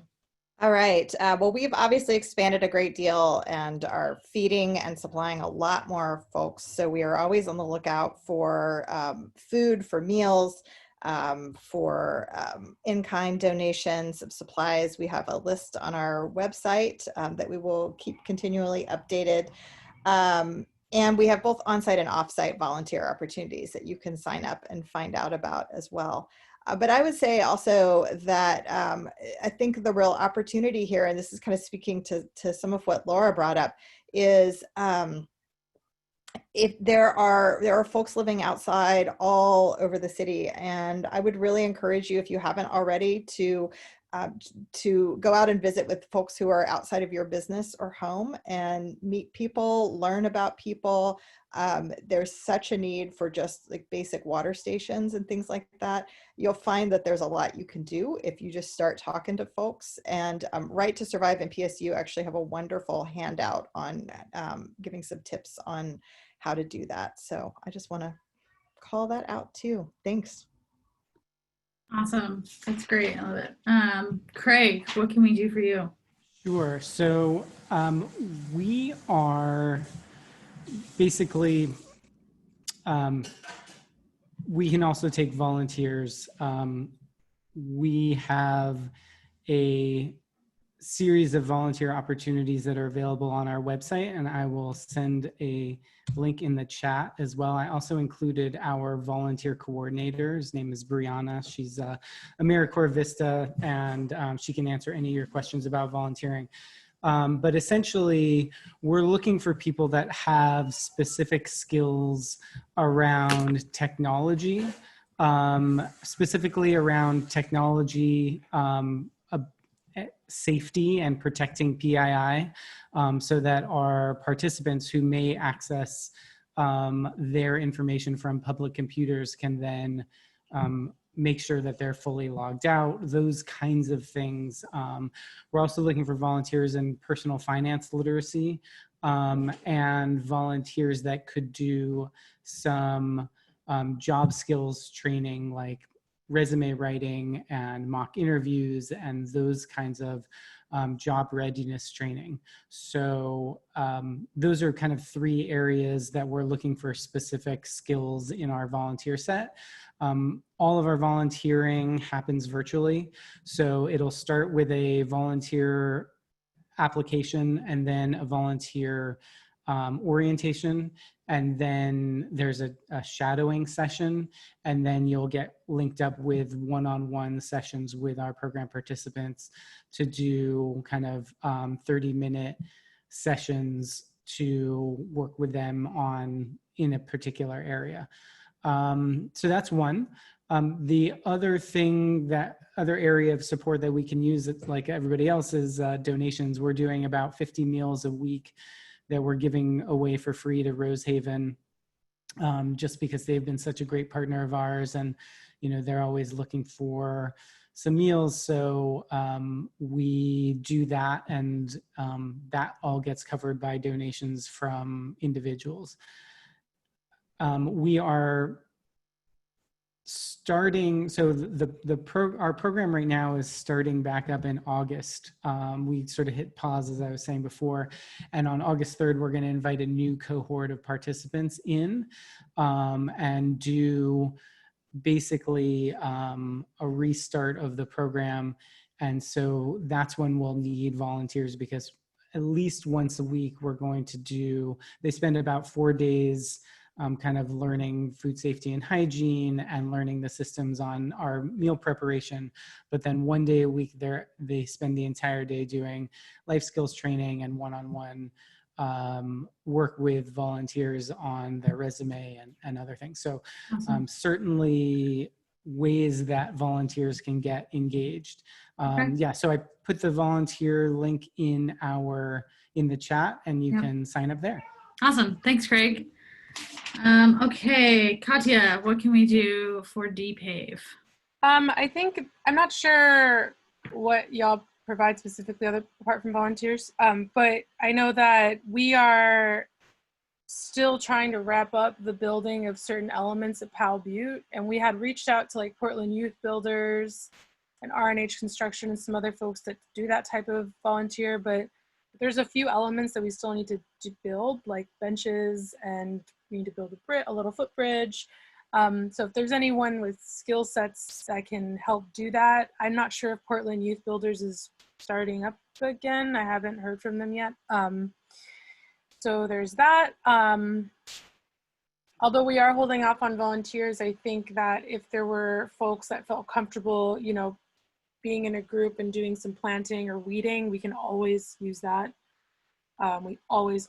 All right. Well, we've obviously expanded a great deal and are feeding and supplying a lot more folks. So we are always on the lookout for food, for meals, for in-kind donations of supplies. We have a list on our website that we will keep continually updated. And we have both on-site and off-site volunteer opportunities that you can sign up and find out about as well. But I would say also that I think the real opportunity here, and this is kind of speaking to some of what Laura brought up, is if there are folks living outside all over the city, and I would really encourage you, if you haven't already, to go out and visit with folks who are outside of your business or home and meet people, learn about people. There's such a need for just like basic water stations and things like that. You'll find that there's a lot you can do if you just start talking to folks. And Right to Survive and PSU actually have a wonderful handout on giving some tips on how to do that. So I just want to call that out too. Thanks. Awesome. That's great. I love it. Craig, what can we do for you? Sure. So we are basically, we can also take volunteers. We have a series of volunteer opportunities that are available on our website, and I will send a link in the chat as well. I also included our volunteer coordinator. His name is Brianna. She's AmeriCorps Vista, and she can answer any of your questions about volunteering. But essentially, we're looking for people that have specific skills around technology, specifically around technology safety and protecting PII, so that our participants who may access their information from public computers can then make sure that they're fully logged out, those kinds of things. We're also looking for volunteers in personal finance literacy, and volunteers that could do some job skills training, like resume writing and mock interviews and those kinds of job readiness training. So those are kind of three areas that we're looking for specific skills in our volunteer set. All of our volunteering happens virtually. So it'll start with a volunteer application and then a volunteer orientation. And then there's a shadowing session, and then you'll get linked up with one-on-one sessions with our program participants to do kind of 30-minute sessions to work with them in a particular area. So that's one. The other area of support that we can use, like everybody else, is donations. We're doing about 50 meals a week that we're giving away for free to Rosehaven, just because they've been such a great partner of ours, and they're always looking for some meals. So we do that, and that all gets covered by donations from individuals. We are starting, so our program right now is starting back up in August. We sort of hit pause, as I was saying before, and on August 3rd, we're going to invite a new cohort of participants in and do basically a restart of the program. And so that's when we'll need volunteers, because at least once a week we're going to do, they spend about 4 days kind of learning food safety and hygiene and learning the systems on our meal preparation. But then 1 day a week they spend the entire day doing life skills training and one-on-one work with volunteers on their resume and other things. So Awesome. certainly ways that volunteers can get engaged. Okay. Yeah, so I put the volunteer link in the chat, and you can sign up there. Awesome. Thanks, Craig. Okay, Katya, what can we do for Depave? I think, I'm not sure what y'all provide specifically apart from volunteers, but I know that we are still trying to wrap up the building of certain elements at Powell Butte, and we had reached out to like Portland Youth Builders and RNH Construction and some other folks that do that type of volunteer, but there's a few elements that we still need to build, like benches, and we need to build a little footbridge. So if there's anyone with skill sets that can help do that, I'm not sure if Portland Youth Builders is starting up again. I haven't heard from them yet. So there's that. Although we are holding off on volunteers, I think that if there were folks that felt comfortable, you know, being in a group and doing some planting or weeding, we can always use that. We always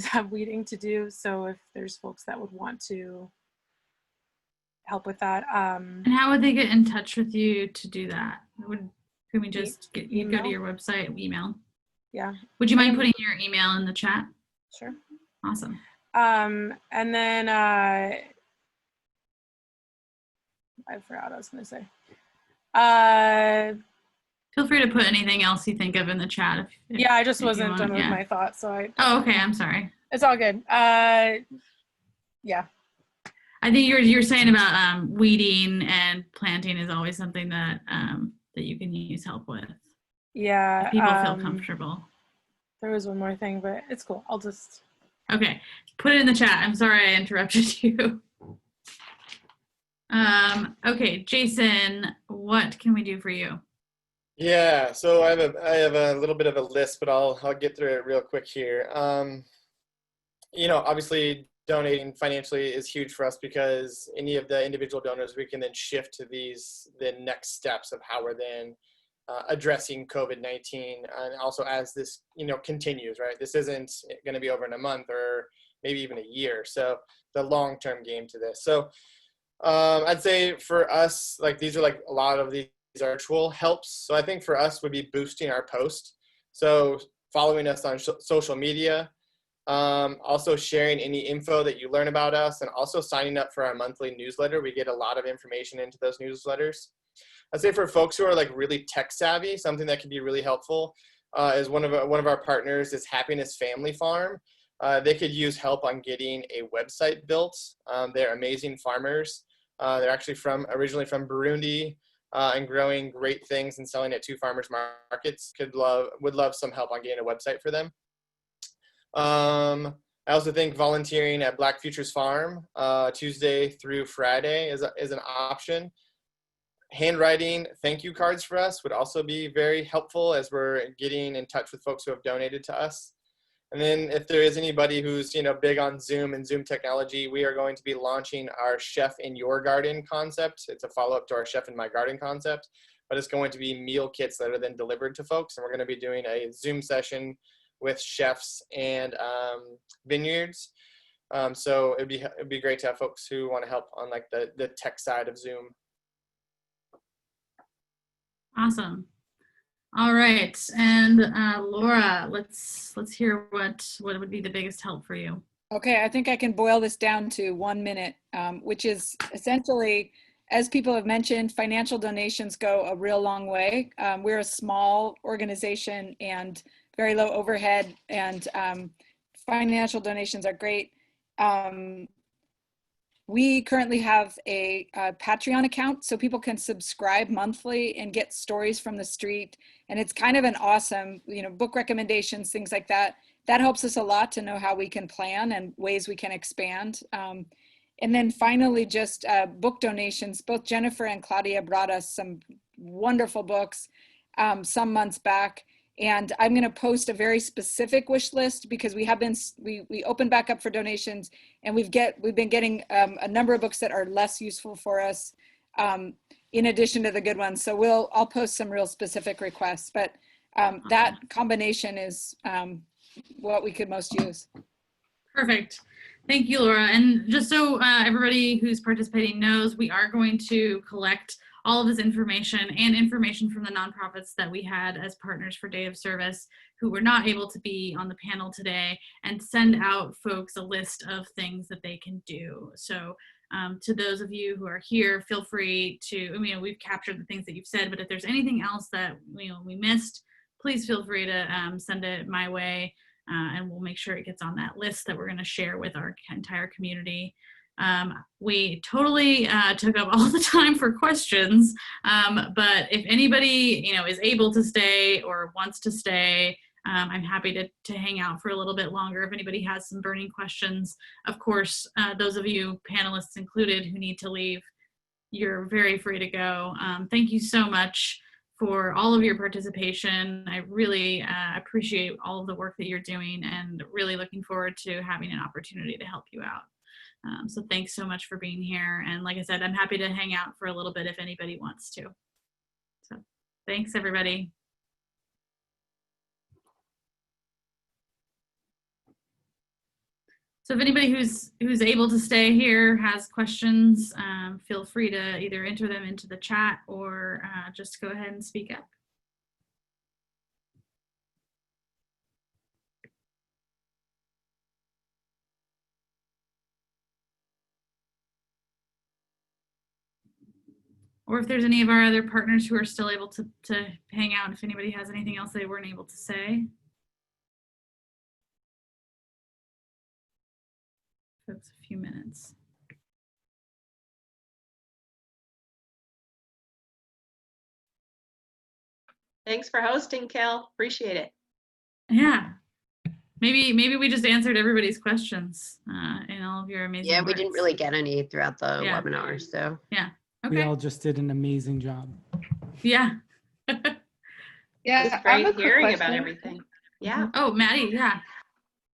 have weeding to do. So if there's folks that would want to help with that. And how would they get in touch with you to do that? Can we just go to email. your website, email? Yeah. Would you mind putting your email in the chat? Sure. Awesome. And then I forgot what I was going to say. Feel free to put anything else you think of in the chat. If Yeah, I just if you wasn't want, done with yeah. my thoughts, so Oh, okay. I'm sorry. it's all good. Yeah. I think you're saying about weeding and planting is always something that that you can use help with. Yeah. If people feel comfortable. There was one more thing, but it's cool. I'll just. Okay, put it in the chat. I'm sorry I interrupted you. Okay, Jason, what can we do for you? Yeah, so I have a little bit of a list, but I'll get through it real quick here. You know, obviously donating financially is huge for us because any of the individual donors, we can then shift to the next steps of how we're then addressing COVID-19, and also as this, you know, continues, right? This isn't going to be over in a month or maybe even a year. So the long-term game to this. So I'd say for us, like these are like a lot of these virtual helps. So I think for us would be boosting our post. So following us on social media, also sharing any info that you learn about us, and also signing up for our monthly newsletter. We get a lot of information into those newsletters. I'd say for folks who are like really tech savvy, something that can be really helpful is one of our partners is Happiness Family Farm. They could use help on getting a website built. They're amazing farmers. They're actually originally from Burundi and growing great things and selling it to farmers markets. Would love some help on getting a website for them. I also think volunteering at Black Futures Farm Tuesday through Friday is an option. Handwriting thank you cards for us would also be very helpful as we're getting in touch with folks who have donated to us. And then if there is anybody who's, you know, big on Zoom and Zoom technology, we are going to be launching our Chef in Your Garden concept. It's a follow-up to our Chef in My Garden concept, but it's going to be meal kits that are then delivered to folks. And we're going to be doing a Zoom session with chefs and vineyards. So it'd be great to have folks who want to help on like the tech side of Zoom. Awesome. All right, and Laura, let's hear what would be the biggest help for you. Okay, I think I can boil this down to 1 minute, which is essentially, as people have mentioned, financial donations go a real long way. We're a small organization and very low overhead, and financial donations are great. We currently have a Patreon account, so people can subscribe monthly and get stories from the street. And it's kind of an awesome, you know, book recommendations, things like that. That helps us a lot to know how we can plan and ways we can expand. And then finally, just book donations. Both Jennifer and Claudia brought us some wonderful books some months back. And I'm going to post a very specific wish list because we opened back up for donations, and we've been getting a number of books that are less useful for us in addition to the good ones. So I'll post some real specific requests, but that combination is what we could most use. Perfect. Thank you, Laura. And just so everybody who's participating knows, we are going to collect all of this information and information from the nonprofits that we had as partners for Day of Service who were not able to be on the panel today, and send out folks a list of things that they can do. So to those of you who are here, feel free to, you know, we've captured the things that you've said, but if there's anything else that we missed, please feel free to send it my way, and we'll make sure it gets on that list that we're going to share with our entire community. We totally took up all the time for questions, but if anybody, you know, is able to stay or wants to stay, I'm happy to hang out for a little bit longer if anybody has some burning questions. Of course, those of you panelists included who need to leave, you're very free to go. Thank you so much for all of your participation. I really appreciate all of the work that you're doing, and really looking forward to having an opportunity to help you out. So thanks so much for being here. And like I said, I'm happy to hang out for a little bit if anybody wants to. So thanks, everybody. So if anybody who's able to stay here has questions, feel free to either enter them into the chat or just go ahead and speak up. Or if there's any of our other partners who are still able to hang out, if anybody has anything else they weren't able to say. Folks, a few minutes. Thanks for hosting, Cal. Appreciate it. Yeah. Maybe we just answered everybody's questions in all of your amazing Yeah, we didn't words. really get any throughout the Yeah. webinar, so. Yeah. We Okay. all just did an amazing job. Yeah. It was Yeah, I have a great quick hearing question. about everything. Yeah. Oh, Maddie, yeah.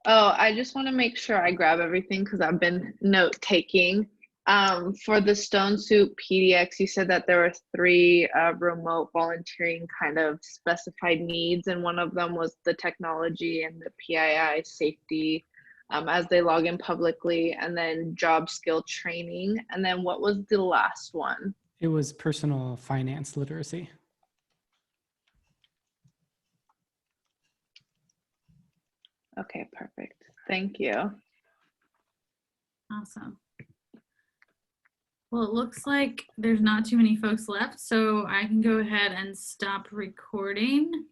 Oh, I just want to make sure I grab everything because I've been note taking. For the Stone Soup PDX, you said that there were 3 remote volunteering kind of specified needs, and one of them was the technology and the PII safety as they log in publicly, and then job skill training. And then what was the last one? It was personal finance literacy. Okay, perfect. Thank you. Awesome. Well, it looks like there's not too many folks left, so I can go ahead and stop recording.